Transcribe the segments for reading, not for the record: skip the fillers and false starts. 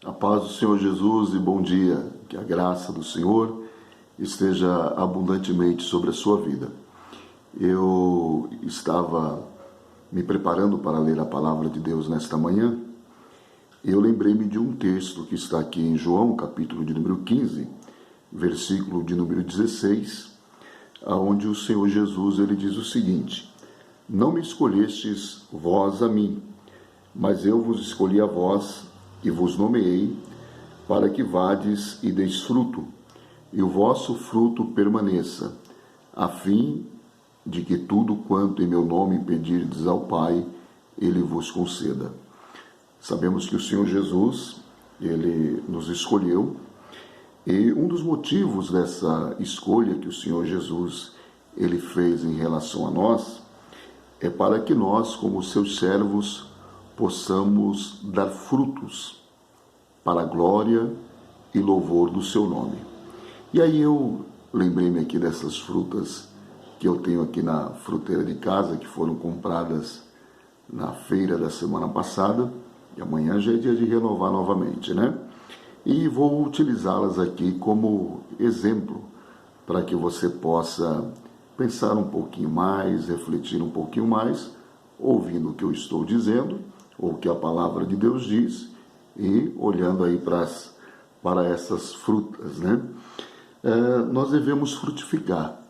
A paz do Senhor Jesus e bom dia. Que a graça do Senhor esteja abundantemente sobre a sua vida. Eu estava me preparando para ler a palavra de Deus nesta manhã e eu lembrei-me de um texto que está aqui em João, capítulo de número 15, versículo de número 16, onde o Senhor Jesus ele diz o seguinte: Não me escolhestes vós a mim, mas eu vos escolhi a vós e vos nomeei, para que vades e deis fruto, e o vosso fruto permaneça, a fim de que tudo quanto em meu nome pedirdes ao Pai, Ele vos conceda. Sabemos que o Senhor Jesus, Ele nos escolheu, e um dos motivos dessa escolha que o Senhor Jesus, Ele fez em relação a nós, é para que nós, como seus servos, possamos dar frutos para a glória e louvor do seu nome. E aí eu lembrei-me aqui dessas frutas que eu tenho aqui na fruteira de casa, que foram compradas na feira da semana passada, e amanhã já é dia de renovar novamente, né? E vou utilizá-las aqui como exemplo, para que você possa pensar um pouquinho mais, refletir um pouquinho mais, ouvindo o que eu estou dizendo, ou o que a palavra de Deus diz, e olhando aí para essas frutas, né? Nós devemos frutificar.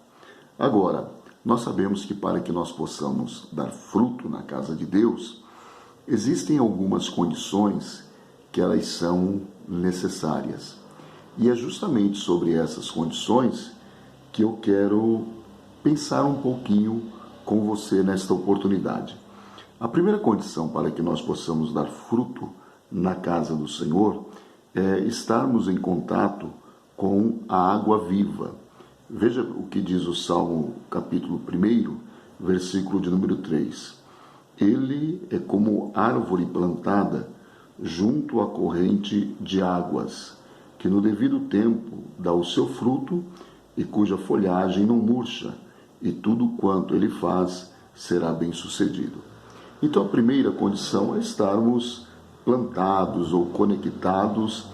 Agora, nós sabemos que para que nós possamos dar fruto na casa de Deus, existem algumas condições que elas são necessárias. E é justamente sobre essas condições que eu quero pensar um pouquinho com você nesta oportunidade. A primeira condição para que nós possamos dar fruto na casa do Senhor é estarmos em contato com a água viva. Veja o que diz o Salmo capítulo 1, versículo de número 3. Ele é como árvore plantada junto à corrente de águas, que no devido tempo dá o seu fruto e cuja folhagem não murcha, e tudo quanto ele faz será bem-sucedido. Então, a primeira condição é estarmos plantados ou conectados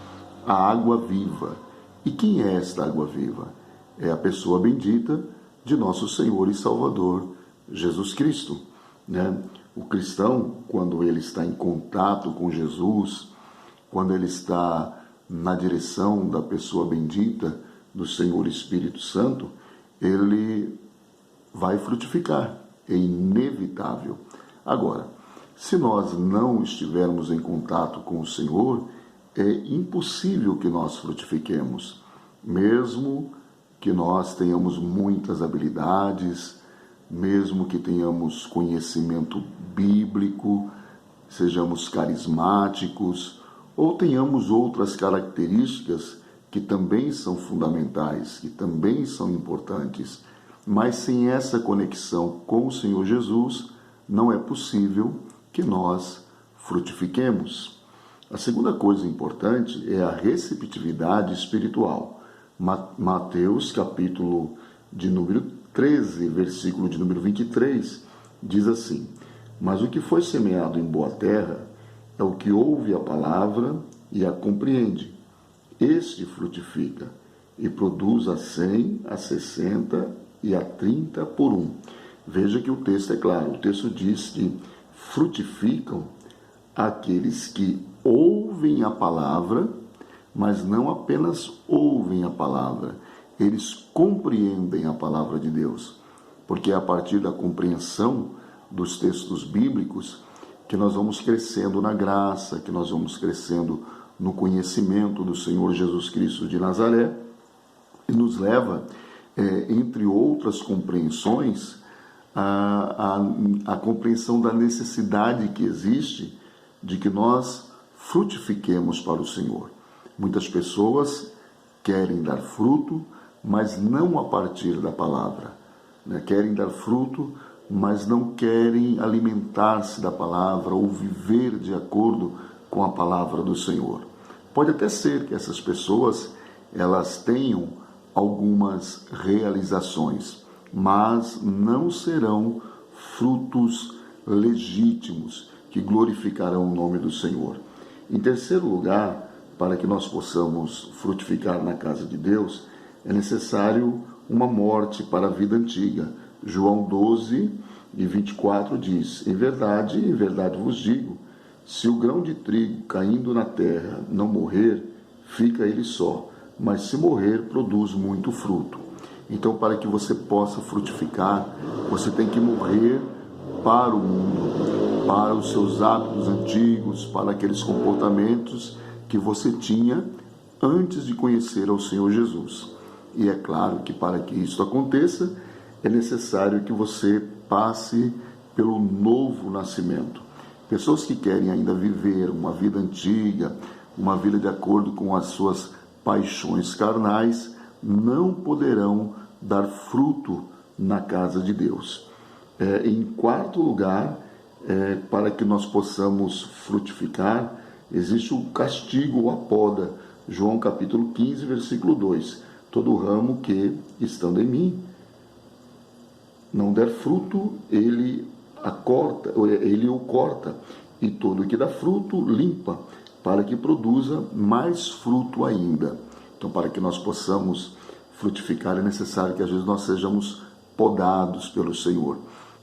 à água viva. E quem é esta água viva? É a pessoa bendita de nosso Senhor e Salvador, Jesus Cristo, né? O cristão, quando ele está em contato com Jesus, quando ele está na direção da pessoa bendita do Senhor Espírito Santo, ele vai frutificar, é inevitável. Agora, se nós não estivermos em contato com o Senhor, é impossível que nós frutifiquemos, mesmo que nós tenhamos muitas habilidades, mesmo que tenhamos conhecimento bíblico, sejamos carismáticos, ou tenhamos outras características que também são fundamentais, que também são importantes, mas sem essa conexão com o Senhor Jesus, não é possível que nós frutifiquemos. A segunda coisa importante é a receptividade espiritual. Mateus, capítulo de número 13, versículo de número 23, diz assim: Mas o que foi semeado em boa terra é o que ouve a palavra e a compreende. Este frutifica e produz a 100, a 60 e a 30 por um. Veja que o texto é claro. O texto diz que frutificam aqueles que ouvem a palavra, mas não apenas ouvem a palavra, eles compreendem a palavra de Deus. Porque é a partir da compreensão dos textos bíblicos que nós vamos crescendo na graça, que nós vamos crescendo no conhecimento do Senhor Jesus Cristo de Nazaré, e nos leva, entre outras compreensões, a compreensão da necessidade que existe de que nós frutifiquemos para o Senhor. Muitas pessoas querem dar fruto, mas não a partir da palavra, né? Querem dar fruto, mas não querem alimentar-se da palavra ou viver de acordo com a palavra do Senhor. Pode até ser que essas pessoas elas tenham algumas realizações, mas não serão frutos legítimos que glorificarão o nome do Senhor. Em terceiro lugar, para que nós possamos frutificar na casa de Deus, é necessário uma morte para a vida antiga. João 12 e 24 diz: em verdade vos digo, se o grão de trigo caindo na terra não morrer, fica ele só, mas se morrer, produz muito fruto. Então, para que você possa frutificar, você tem que morrer para o mundo, para os seus hábitos antigos, para aqueles comportamentos que você tinha antes de conhecer ao Senhor Jesus. E é claro que para que isso aconteça, é necessário que você passe pelo novo nascimento. Pessoas que querem ainda viver uma vida antiga, uma vida de acordo com as suas paixões carnais, não poderão dar fruto na casa de Deus. Em quarto lugar, para que nós possamos frutificar, existe o castigo ou a poda. João capítulo 15, versículo 2. Todo ramo que, estando em mim, não der fruto, ele o corta, e todo que dá fruto, limpa, para que produza mais fruto ainda. Então, para que nós possamos frutificar, é necessário que às vezes nós sejamos podados pelo Senhor.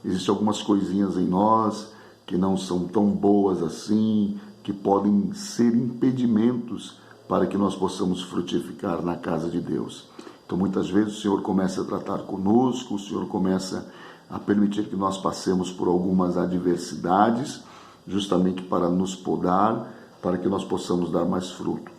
Existem algumas coisinhas em nós que não são tão boas assim, que podem ser impedimentos para que nós possamos frutificar na casa de Deus. Então, muitas vezes o Senhor começa a tratar conosco, o Senhor começa a permitir que nós passemos por algumas adversidades, justamente para nos podar, para que nós possamos dar mais fruto.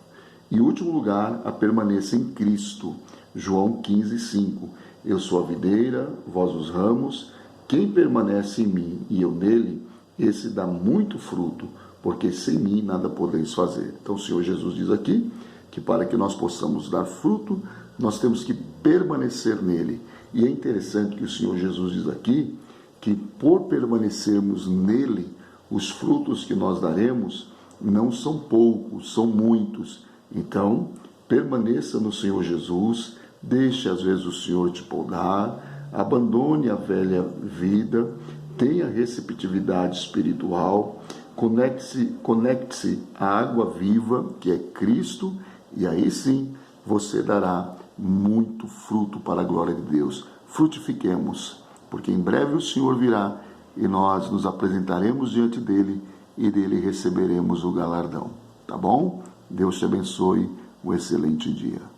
E, em último lugar, a permanência em Cristo. João 15, 5. Eu sou a videira, vós os ramos. Quem permanece em mim e eu nele, esse dá muito fruto, porque sem mim nada podeis fazer. Então o Senhor Jesus diz aqui que para que nós possamos dar fruto, nós temos que permanecer nele. E é interessante que o Senhor Jesus diz aqui que por permanecermos nele, os frutos que nós daremos não são poucos, são muitos. Então, permaneça no Senhor Jesus, deixe às vezes o Senhor te podar, abandone a velha vida, tenha receptividade espiritual, conecte-se à água viva, que é Cristo, e aí sim você dará muito fruto para a glória de Deus. Frutifiquemos, porque em breve o Senhor virá e nós nos apresentaremos diante dele e dele receberemos o galardão. Tá bom? Deus te abençoe, um excelente dia.